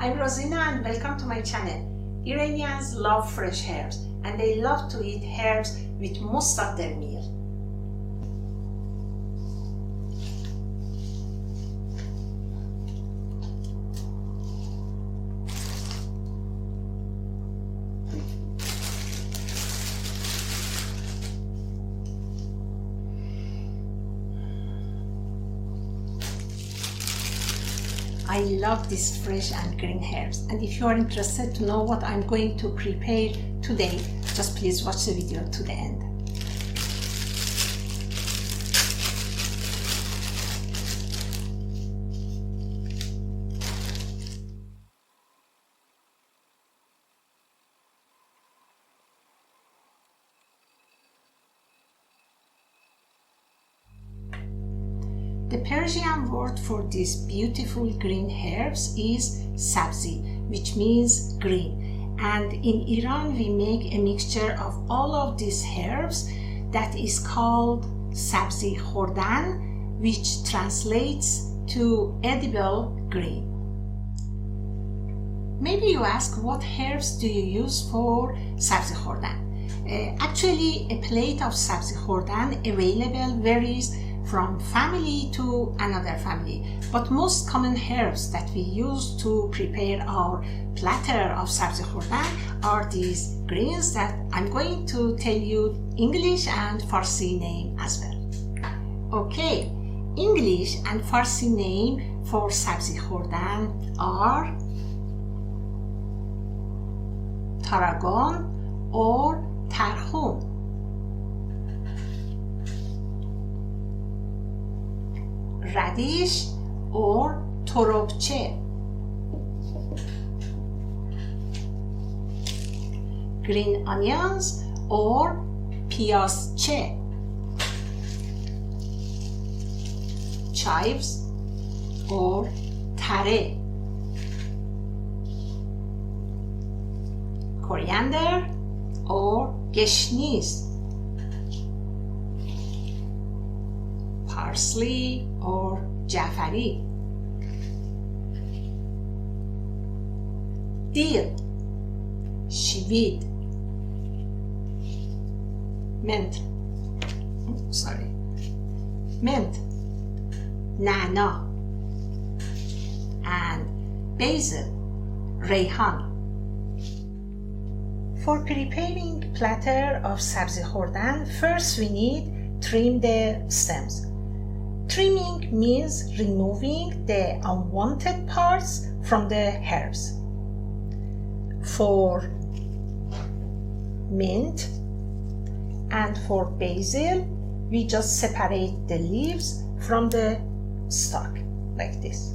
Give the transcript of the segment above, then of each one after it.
I'm Rozina and welcome to my channel. Iranians love fresh herbs and they love to eat herbs with most of their meal. I love these fresh and green herbs, and if you are interested to know what I'm going to prepare today, just please watch the video to the end. The Persian word for these beautiful green herbs is sabzi, which means green. And in Iran, we make a mixture of all of these herbs that is called Sabzi Khordan, which translates to edible green. Maybe you ask, what herbs do you use for Sabzi Khordan? Actually, a plate of Sabzi Khordan available varies from family to another family, but most common herbs that we use to prepare our platter of Sabzi Khordan are these greens that I'm going to tell you English and Farsi name as well. Okay, English and Farsi name for Sabzi Khordan are tarragon or tarhun, radish or torobche, green onions or piyazche, chives or tare, coriander or geshniz, parsley or jafari, dill, shvid, mint, nana, and basil, rayhan. For preparing platter of Sabzi Khordan, first we need trim the stems. Trimming means removing the unwanted parts from the herbs. For mint and for basil, we just separate the leaves from the stalk like this.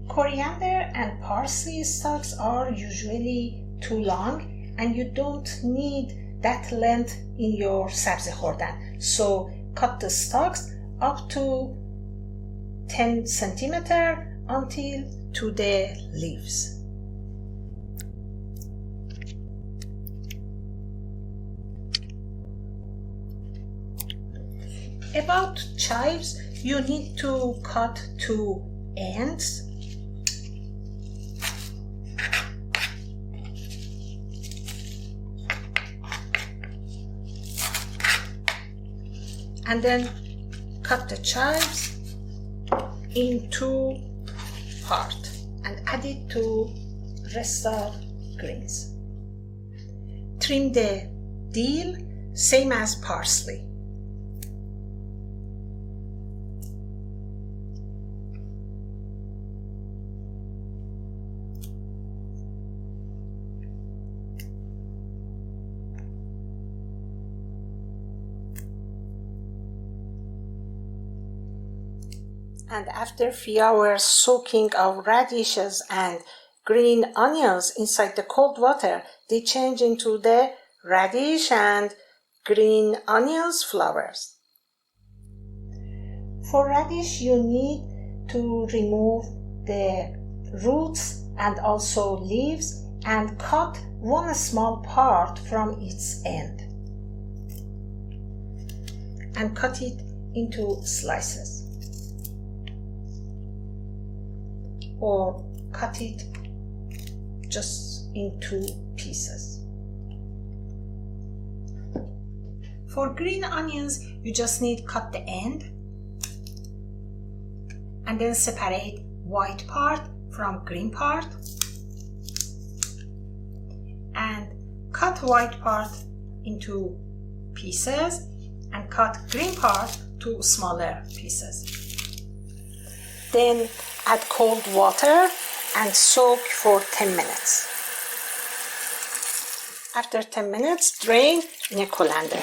Coriander and parsley stalks are usually too long and you don't need that length in your Sabzi Khordan. So cut the stalks up to 10 centimeters until to the leaves. About chives, you need to cut two ends. And then cut the chives into parts and add it to rest of greens. Trim the dill, same as parsley. And after a few hours soaking of radishes and green onions inside the cold water, they change into the radish and green onions flowers. For radish, you need to remove the roots and also leaves and cut one small part from its end and cut it into slices or cut it just into pieces. For green onions, you just need cut the end and then separate white part from green part and cut white part into pieces and cut green part to smaller pieces. Then add cold water and soak for 10 minutes. After 10 minutes, drain in a colander.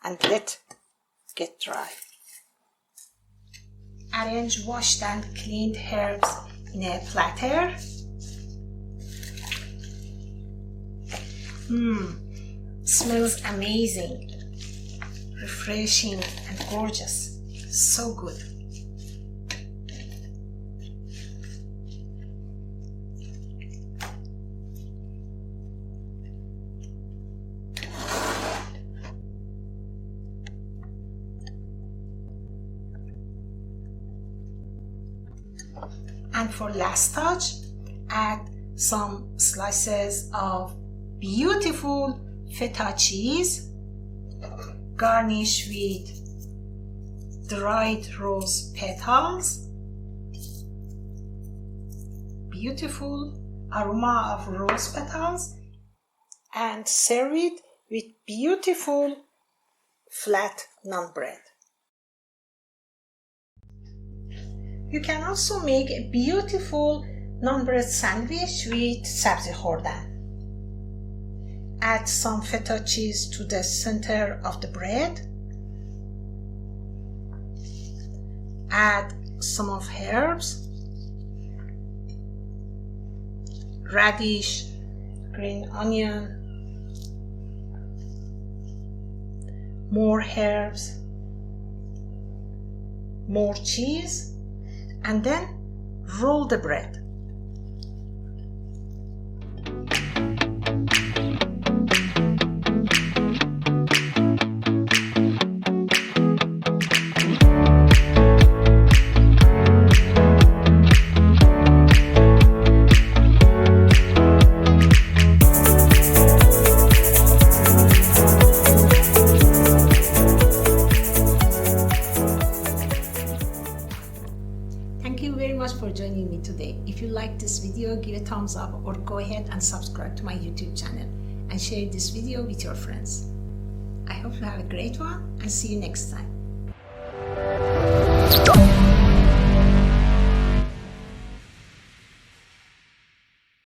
And let get dry. Arrange washed and cleaned herbs in a platter. Smells amazing, refreshing and gorgeous. So good. And for last touch, add some slices of beautiful feta cheese, garnish with dried rose petals, beautiful aroma of rose petals, and serve it with beautiful flat naan bread. You can also make a beautiful naan bread sandwich with Sabzi Khordan. Add some feta cheese to the center of the bread. Add some of herbs, radish, green onion, more herbs, more cheese, and then roll the bread. Thank you very much for joining me today. If you like this video, give a thumbs up or go ahead and subscribe to my YouTube channel and share this video with your friends. I hope you have a great one and see you next time.